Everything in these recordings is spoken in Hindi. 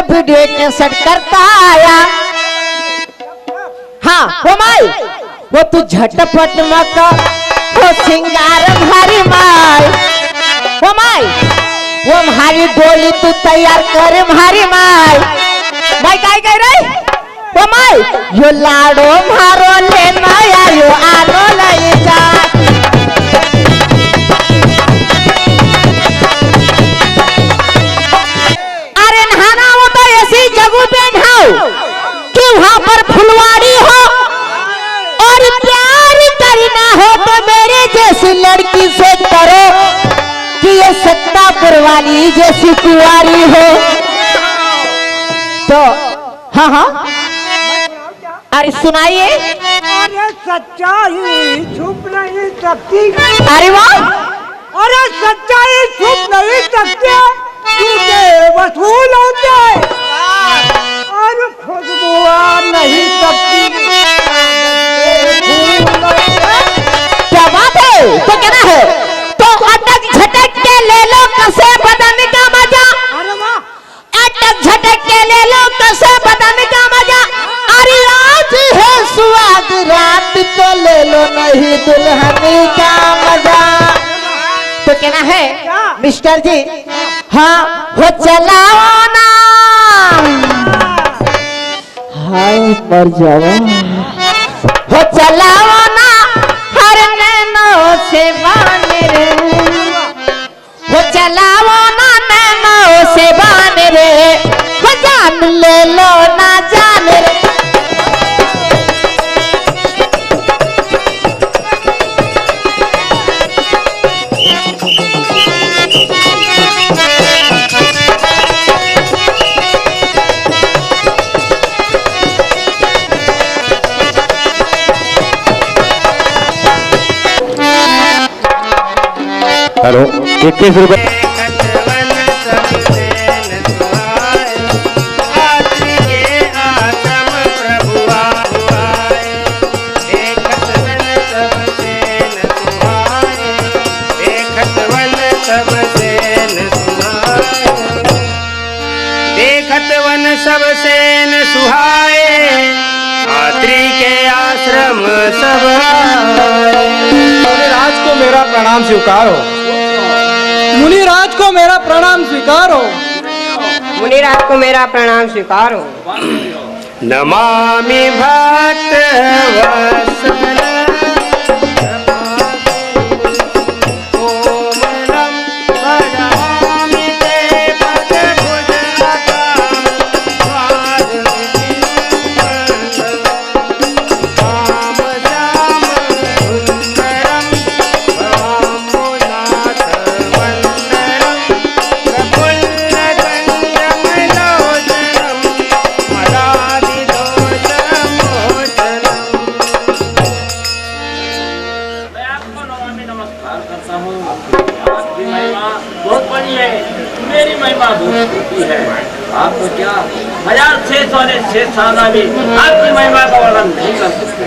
वीडियो कैसेट करता आया। हाँ वो माई वो तू झटपट मका वो सिंगार भारी माई। वो माई वो भारी डोली तू तैयार करे भारी माई। माई काय कह रही वो माई यो लाडो मारो लेना आयो आनो ले जा। अरे नहाना हो तो ऐसी जगह पे नहाओ कि वहां पर फुलवाड़ी हो और प्यार करना हो तो मेरे जैसी लड़की से करो कि ये सत्तापुर वाली जैसी कुंवारी हो। तो हाँ हाँ अरे सुनाइए। अरे सच्चाई छुप नहीं सकती। अरे वाह अरे सच्चाई छुप नहीं सकती। झूठे वसूल होते और खुशबू आ नहीं सकती। क्या बात है तो कहना है तो अटक झटक के ले लो कसे बदन का मजा। अरे वाह अटक झटक के ले लो कसे बदन का मजा। अरे आज है सुहाग रात तो ले लो नहीं दुल्हन का मजा। तो कहना है मिस्टर जी हाँ हो चलाओ ना हाय मर जाओ हो चलाओ ना हर नैनो से बाने रे। हो चलाओ ना नैनो से बाने रे। हो जान ले लो ना जान रे। हेलो 21 रुपए। सब सेन सुहाए आत्री के आश्रम सब मुनिराज को मेरा प्रणाम स्वीकार हो। मुनिराज को मेरा प्रणाम स्वीकार हो। मुनिराज को मेरा प्रणाम स्वीकार हो। नमामि भक्त वत्सल आपको क्या 1606 साल भी आपकी महिमा का वर्णन नहीं कर सकते।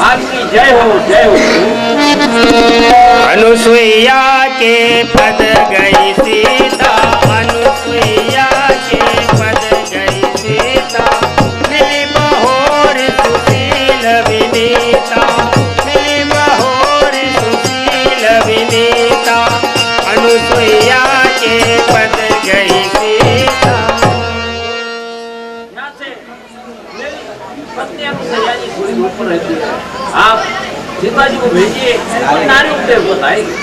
आपकी जय हो जय हो। अनुसुईया के पद गई सीता। अनुसुईया के पद गई सीता। मिली बहोर सुशील विनीता। मिली बहोर सुशील विनीता। अनुसुईया के पद गई सीता। यहाँ से मेरी पत्नी अनुसैया जी थोड़ी दूर पर रहती है। आप सीता जी को भेजिए और नारी उपदेश बताएगी।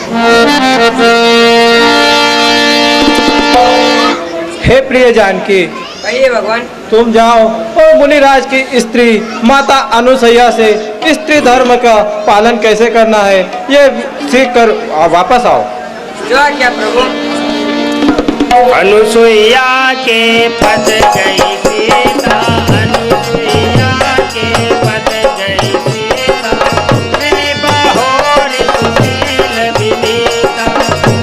हे प्रिय जानकी कहिए भगवान। तुम जाओ और मुनिराज की स्त्री माता अनुसैया से स्त्री धर्म का पालन कैसे करना है ये सीख कर वापस आओ। जो क्या प्रभु। अनुसुईया के पद गई सीता। अनुसुईया के पद गई सीता। मेरी बहोर सुशील विनीता।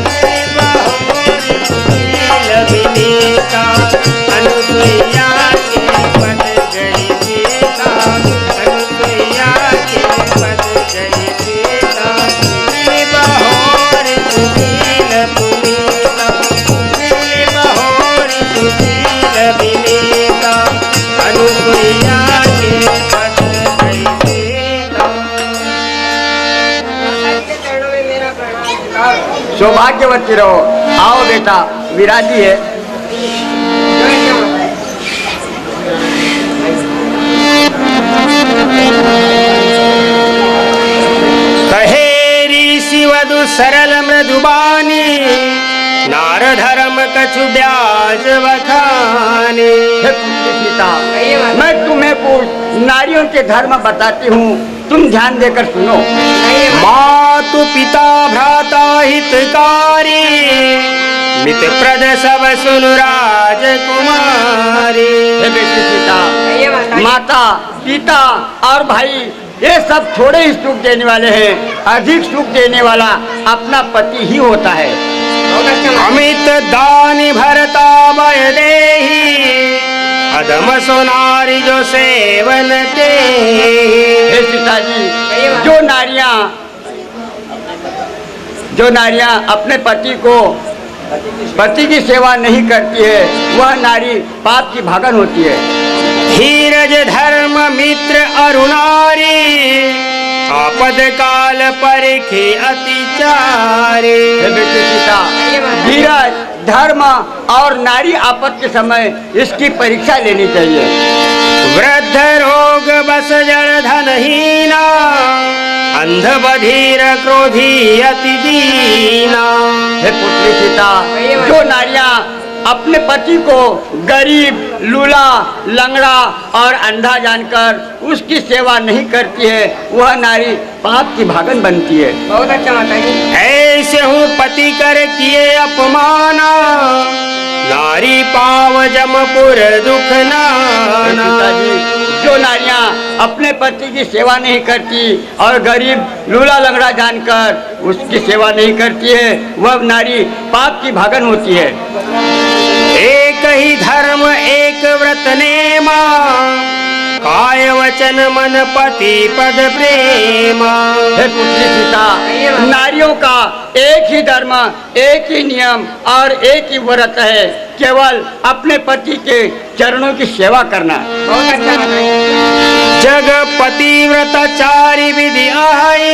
मेरी बहोर सुशील विनीता। अनुसुईया के पद गई सीता। अनुसुईया के पद गई सीता। मेरी बहोर सुशील विनीता। मेरी बहोर सौभाग्यवती रहो। आओ बेटा, विराजी है। कहे ऋषि वधु सरल मृदुबानी, नार धर्म कछु ब्याज बखानी। हे पुत्री सीता, मैं तुम्हें कुछ नारियों के धर्म बताती हूँ, तुम ध्यान देकर सुनो। मातु पिता भ्राता हितकारी, मित प्रद सब सुन राजकुमारी। हे बेटी सीता, माता पिता और भाई ये सब थोड़े ही सुख देने वाले हैं, अधिक सुख देने वाला अपना पति ही होता है। अमित दानी भरता भय देहि, अधम सोनारी जो सेवन ते। हे सीता जी, जो नारियां अपने पति की सेवा नहीं करती है, वह नारी पाप की भागन होती है। धीरज धर्म मित्र अरुणारी, आपद काल परिखे अतिचारी। हे बेटी सीता, धीरज धर्म और नारी आपद के समय इसकी परीक्षा लेनी चाहिए। वृद्ध रोग बस जड़ धनहीना, अंध बधिर क्रोधी अति दीना। हे पुत्री सीता, जो नारियां अपने पति को गरीब, लूला, लंगड़ा और अंधा जानकर उसकी सेवा नहीं करती है, वह नारी पाप की भागन बनती है। बहुत अच्छा माता जी। ऐसे हूँ पति कर किए अपमाना, नारी पाव जमपुर दुख नाना। जो नारियां अपने पति की सेवा नहीं करती और गरीब, लूला, लंगड़ा जानकर उसकी सेवा नहीं करती है, वह नारी पाप की भागन होती है। एक ही धर्म एक व्रत नेमा, काय वचन मन पति पद प्रेमा। हे पुत्री सीता, नारियों का एक ही धर्म, एक ही नियम और एक ही व्रत है, केवल अपने पति के चरणों की सेवा करना। बहुत अच्छा माता जी। जगपति व्रतचारी विधि आई,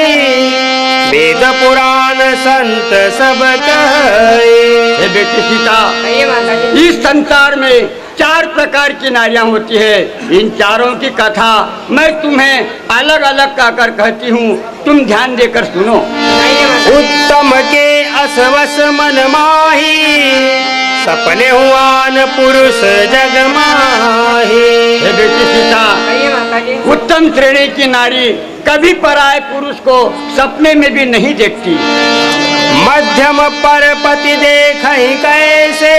वेद पुराण संत सब कहे। हे बेटी सीता, माता जी। इस संसार में 4 प्रकार की नारियां होती है। इन चारों की कथा मैं तुम्हें अलग अलग कहकर कहती हूँ, तुम ध्यान देकर सुनो। उत्तम के असवस मन माही, सपने हुआन पुरुष जग माही। हे बेटी सीता, उत्तम श्रेणी की नारी कभी पराये पुरुष को सपने में भी नहीं देखती। मध्यम पर पति देखहि कैसे,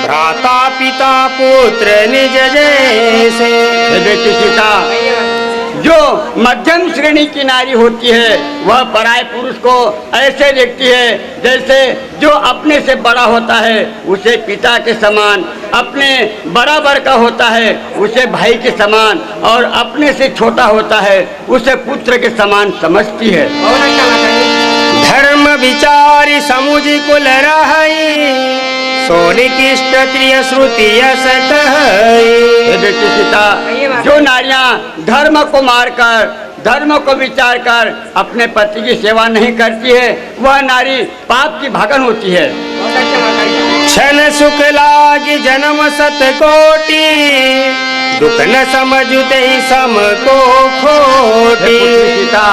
भ्राता पिता पुत्र निज जैसे। हे बेटी सीता, जो मध्यम श्रेणी की नारी होती है, वह पराये पुरुष को ऐसे देखती है जैसे जो अपने से बड़ा होता है उसे पिता के समान, अपने बराबर का होता है उसे भाई के समान, और अपने से छोटा होता है उसे पुत्र के समान समझती है। धर्म विचारी समुझ कुल रही, सोनिकिष्ट त्रिय श्रुति असत। हे बेटी सीता, जो नारियां धर्म को मारकर, धर्म को विचार कर अपने पति की सेवा नहीं करती है, वह नारी पाप की भागन होती है। क्षण सुख लागी जन्म सत कोटि, दुख न समझते ही सम को खोटी। सीता,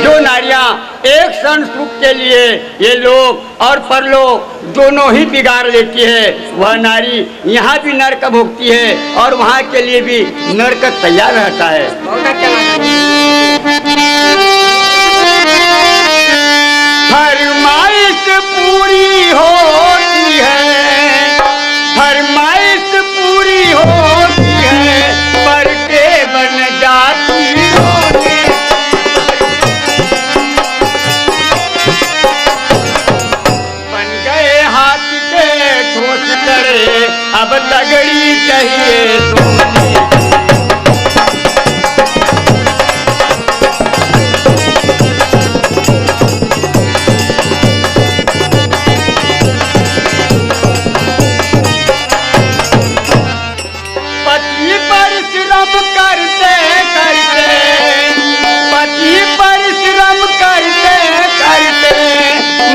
जो नारियां एक क्षण सुख के लिए ये लोक और परलोक दोनों ही बिगाड़ लेती है, वह नारी यहाँ भी नरक भोगती है और वहाँ के लिए भी नरक तैयार रहता है। फरमाइश पूरी होती है, फरमाइश पूरी होती है, पर के बन जाती होगी। बन गए हाथ के ठोस करे, अब तगड़ी चाहिए सोनी।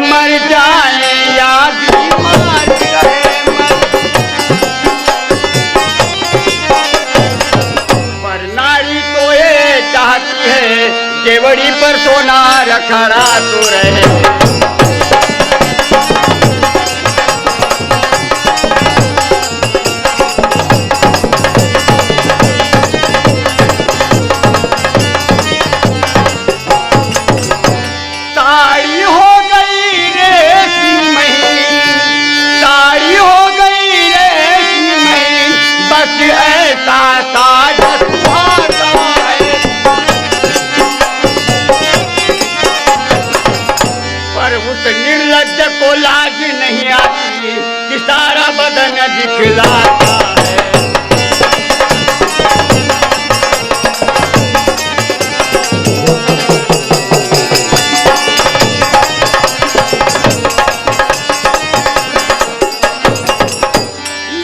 मर निर्लज्ज को लाज नहीं आती कि सारा बदन दिखलाता है।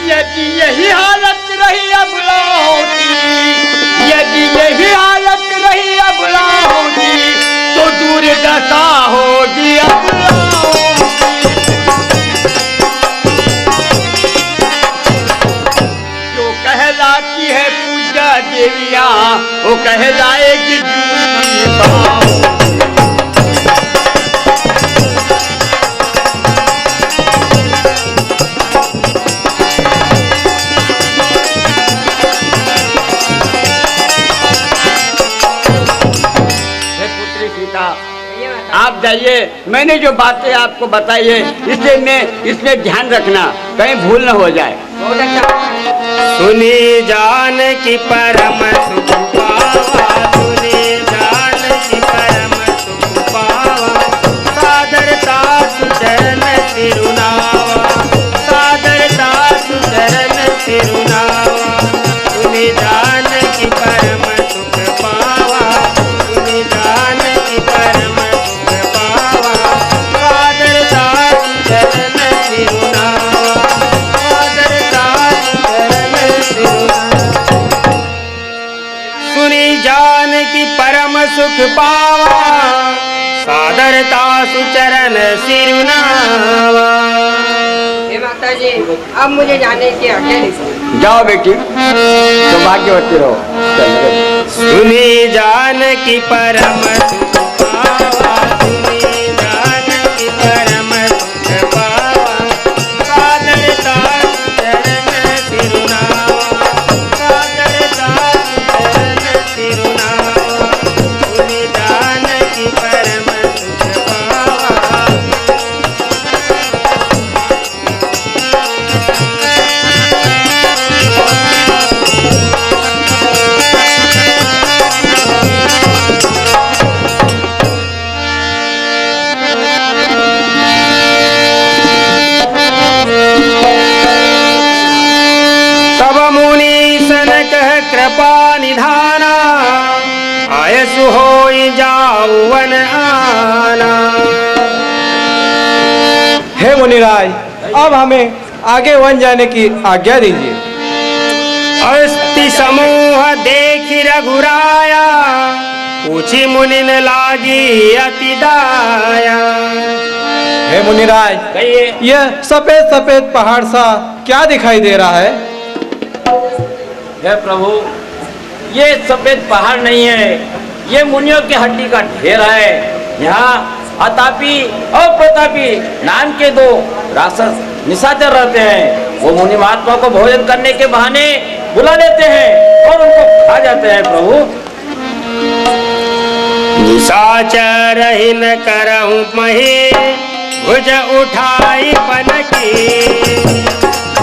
यदि यही हालत रही अबलाओं की, यदि यही हालत रही अबलाओं की, तो दूर दशा होगी अबलाओं की। जो कहलाती है पूजा देवियां, वो कहलाएगी जूठी बाहों। आप जाइए, मैंने जो बातें आपको बताई है इसमें ध्यान रखना, कहीं भूल न हो जाए। बहुत अच्छा। सुनी जान की परम सुख पावा, सुनी जान की परम सुख पावा, सादरता सुचरण तिरुनावा, सादरता सुचरण तिरुनावा। सुनी जान की परम सुख पावा, सुनी जान की परम सुख पावा, सादरता सुचरण तिरुनावा, सादरता सुचरण तिरुनावा। सुनी जान की परम सुख पावा, सादरता सुचरण सिरुनावा। हे माता जी, अब मुझे जाने की आज्ञा दीजिए। जाओ बेटी, सौभाग्यवती रहो। चल। सुनी जान की परम सुख पावा, सुनी जान की परम सुख पावा, सादरता सुचरण सिरुनावा, सादरता सुचरण सिरुनावा। सुनी जान की परम सुख पावा। तब मुनि सन कह कृपा निधाना, आयसु होई जाऊ वन आना। हे मुनिराज, अब हमें आगे वन जाने की आज्ञा दीजिए। अस्ति समूह देखि रघुराया, पूछी मुनिन लागी अति दाया। हे मुनिराज, कहिए। यह सफेद सफेद पहाड़ सा क्या दिखाई दे रहा है? हे प्रभु, ये सफेद पहाड़ नहीं है, ये मुनियों की हड्डी का ढेर है। यहाँ अतापी और प्रतापी नाम के दो राक्षस निशाचर रहते हैं। वो मुनि महात्मा को भोजन करने के बहाने बुला लेते हैं और उनको खा जाते हैं। प्रभु, निशाचर हिन करहु मही, भुज उठाई पनकी।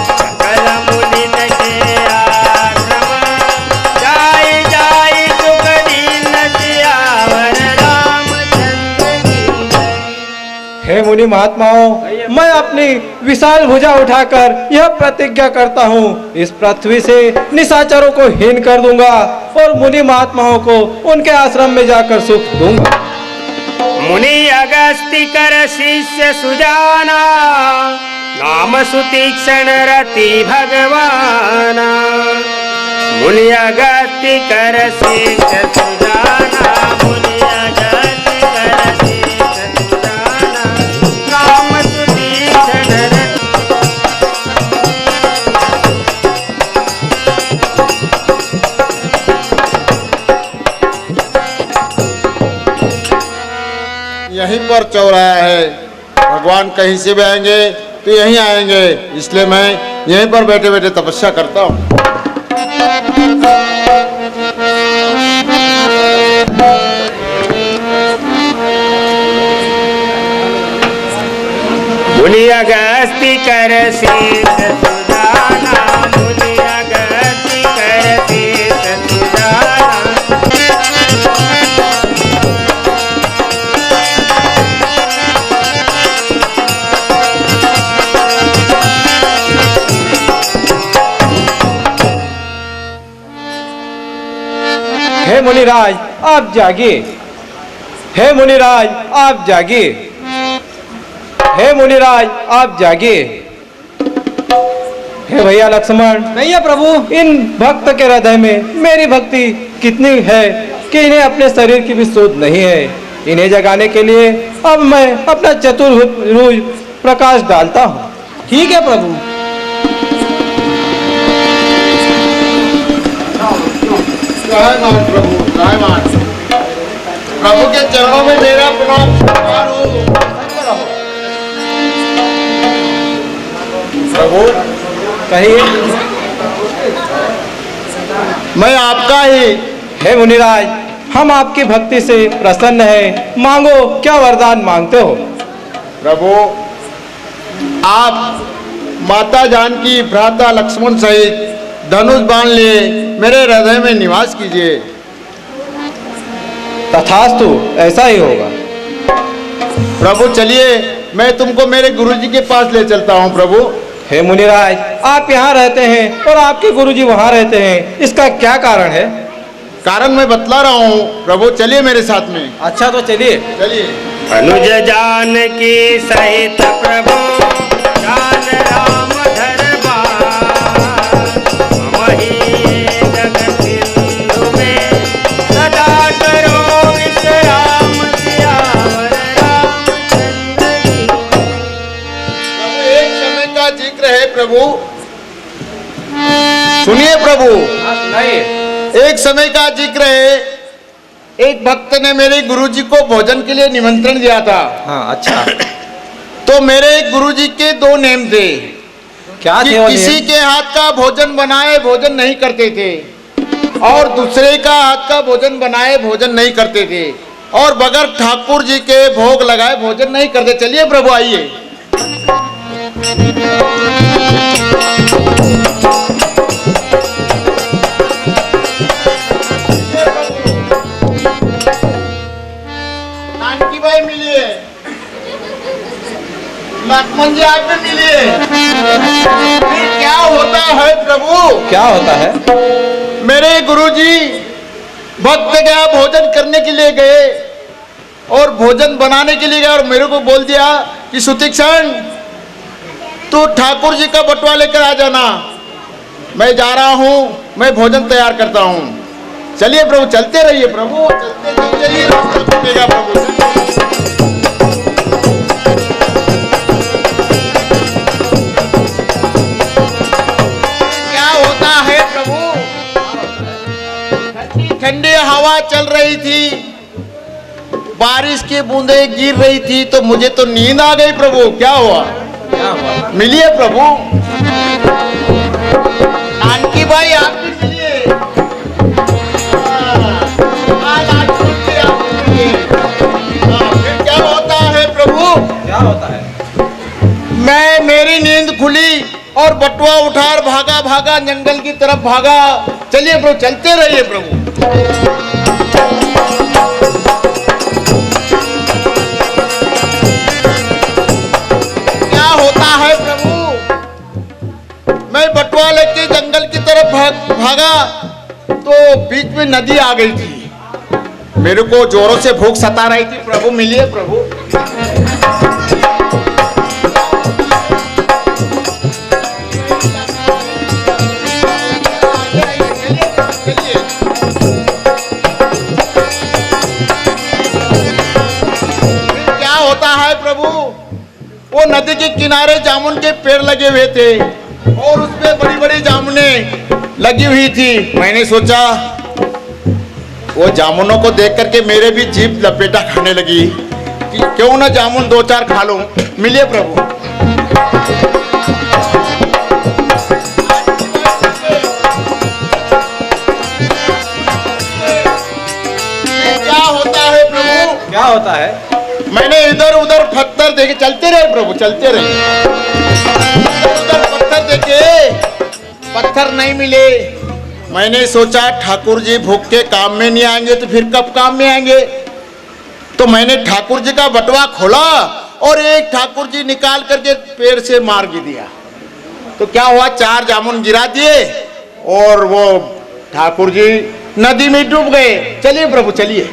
सकल मुनिन के आश्रम, जाई जाई सुख दीन सियावर रामचंद्र की जय। हे मुनि महात्माओं, मैं अपनी विशाल भुजा उठाकर यह प्रतिज्ञा करता हूँ, इस पृथ्वी से निशाचरों को हीन कर दूंगा और मुनि महात्माओं को उनके आश्रम में जाकर सुख दूंगा। मुनि अगस्ति कर शिष्य सुजाना, नाम सुतीक्षण रति भगवाना। मुनि अगस्ति कर शिष्य सुजाना, मुनि अगस्ति कर शिष्य सुजाना, नाम सुतीक्षण रति। यहीं पर चौराहा है, भगवान कहीं से भी आएंगे तो यहीं आएंगे, इसलिए मैं यहीं पर बैठे बैठे तपस्या करता हूँ। मुनि अगस्ति कर शीश सुजाना, मुनि अगस्ति कर शीश सुजाना। मुनिराज आप जागिए, हे मुनिराज आप जागिए, हे मुनिराज आप जागिए। हे भैया लक्ष्मण, भैया प्रभु, इन भक्त के हृदय में मेरी भक्ति कितनी है कि इन्हें अपने शरीर की भी सूझ नहीं है। इन्हें जगाने के लिए अब मैं अपना चतुर्भुज प्रकाश डालता हूँ। ठीक है प्रभु। रायमान प्रभु, रायमान प्रभु के चरणों में मेरा प्रणाम स्वीकार हो। प्रभु कहिए। मैं आपका ही। हे मुनिराज, हम आपकी भक्ति से प्रसन्न हैं। मांगो, क्या वरदान मांगते हो? प्रभु, आप माता जानकी भ्राता लक्ष्मण सहित धनुष बाण लिए मेरे हृदय में निवास कीजिए। तथास्तु, ऐसा ही होगा। प्रभु चलिए, मैं तुमको मेरे गुरुजी के पास ले चलता हूँ। प्रभु, हे मुनिराज, आप यहाँ रहते हैं और आपके गुरुजी वहाँ रहते हैं, इसका क्या कारण है? कारण मैं बतला रहा हूँ। प्रभु चलिए मेरे साथ में। अच्छा तो चलिए। चलिए। अनुज जानकी सहित प्रभु जान राम दरबार, वही जगत सिंधु में सदा करो विश्राम, सियावर रामचंद्र की। प्रभु एक समय का जिक्र है। प्रभु सुनिए। प्रभु एक समय का जिक्र है। एक भक्त ने मेरे गुरुजी को भोजन के लिए निमंत्रण दिया था। हाँ, अच्छा। तो मेरे गुरुजी के दो नेम थे। क्या कि थे वो किसी नियम? के हाथ का भोजन बनाए भोजन नहीं करते थे, और दूसरे का हाथ का भोजन बनाए भोजन नहीं करते थे, और बगैर ठाकुर जी के भोग लगाए भोजन नहीं करते। चलिए प्रभु आइए। नानकी भाई मिलिए, लक्ष्मण जी आप भी मिलिए। फिर क्या होता है प्रभु? क्या होता है? मेरे गुरुजी भक्त के यहाँ भोजन करने के लिए गए और भोजन बनाने के लिए गए, और मेरे को बोल दिया कि सुतीक्षण तू ठाकुर जी का बटुआ लेकर आ जाना। मैं जा रहा हूँ, मैं भोजन तैयार करता हूँ। चलिए प्रभु, चलते रहिए प्रभु, चलते चलिए, रास्ता खुलेगा प्रभु। क्या होता है प्रभु? ठंडी हवा चल रही थी, बारिश की बूंदें गिर रही थी, तो मुझे तो नींद आ गई प्रभु। क्या हुआ? मिलिए प्रभु। नानकी भाई आप भी मिलिए। फिर क्या होता है प्रभु? क्या होता है? मेरी नींद खुली और बटुआ उठार भागा भागा जंगल की तरफ भागा। चलिए प्रभु, चलते रहिए प्रभु। क्या होता है प्रभु? मैं बटुआ लेके जंगल की तरफ भागा तो बीच में नदी आ गई थी। मेरे को जोरों से भूख सता रही थी। प्रभु मिलिए प्रभु। क्या होता है प्रभु? वो नदी के किनारे जामुन के पेड़ लगे हुए थे और उसमें बड़ी बड़ी जामुने लगी हुई थी। मैंने सोचा वो जामुनों को देख करके मेरे भी जीभ लपेटा खाने लगी कि क्यों ना जामुन दो चार खा लूं। मिलिए प्रभु। क्या होता है प्रभु? क्या होता है? मैंने इधर उधर पत्थर देखे, चलते रहे प्रभु, चलते रहे। इधर उधर पत्थर देखे, पत्थर नहीं मिले। मैंने सोचा ठाकुर जी भूख के काम में नहीं आएंगे तो फिर कब काम में आएंगे। तो मैंने ठाकुर जी का बटुआ खोला और एक ठाकुर जी निकाल करके पेड़ से मार दिया। तो क्या हुआ, चार जामुन गिरा दिए और वो ठाकुर जी नदी में डूब गए। चलिए प्रभु चलिए।